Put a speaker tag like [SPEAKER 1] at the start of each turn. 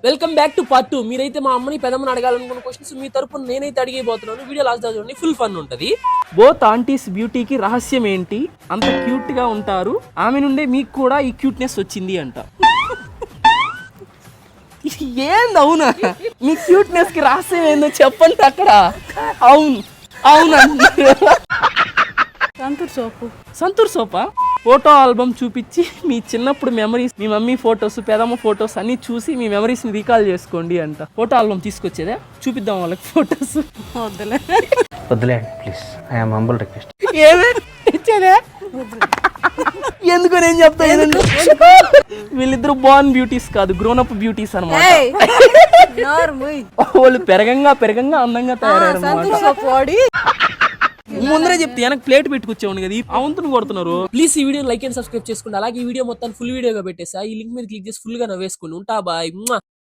[SPEAKER 1] Welcome back to part 2. మీరైతే మా అమ్మని పెదమ్మని అడగాలనుకున్న క్వశ్చన్స్ మీ తరపున నేనైతే అడిగిపోతున్నాను. వీడియో లాస్ట్ దాకా చూడండి, ఫుల్ ఫన్ ఉంటది. బోత్ ఆంటీస్ బ్యూటీకి రహస్యం ఏంటి? అంత క్యూట్ గా ఉంటారు, ఆమె నుండే మీకు కూడా ఈ క్యూట్నెస్ వచ్చింది అంట. ఏంది అవునా? మీ క్యూట్నెస్ కి రహస్యం ఏందో చెప్పండి అక్కడ. అవును అవునండి. సంతూర్ సోపా ఫోటో ఆల్బమ్ చూపించి మీ చిన్నప్పుడు మెమరీస్, మీ మమ్మీ ఫొటోస్, పెదమ్మ ఫొటోస్ అన్ని చూసి మీ మెమరీస్ ని రీకాల్ చేసుకోండి అంట. ఫోటో ఆల్బమ్ తీసుకొచ్చేదే, చూపిద్దాం వాళ్ళకి ఫొటోస్.
[SPEAKER 2] వద్దులే ప్లీజ్, ఐఎమ్ హంబుల్ రిక్వెస్ట్.
[SPEAKER 1] ఏమే ఇచ్చేదే? ఎందుకు నేను చెప్తాను, వీళ్ళిద్దరు బార్న్ బ్యూటీస్ కాదు, గ్రోన్ అప్ బ్యూటీస్ అనమాట. వాళ్ళు పెరగంగా అందంగా తయారయ్యారు. ముందరే చెప్తే వెనక ప్లేట్ పెట్టుకొచ్చేవాడు కదా, అవంతుని కొడుతున్నారు. ప్లీజ్ ఈ వీడియో లైక్ అండ్ సబ్స్క్రైబ్ చేసుకోండి. అలాగే ఈ వీడియో మొత్తం ఫుల్ వీడియోగా పెట్టేసా, ఈ లింక్ మీద క్లిక్ చేసి ఫుల్ గా నవ్వేసుకోండి. ఉంటా, బాయ్.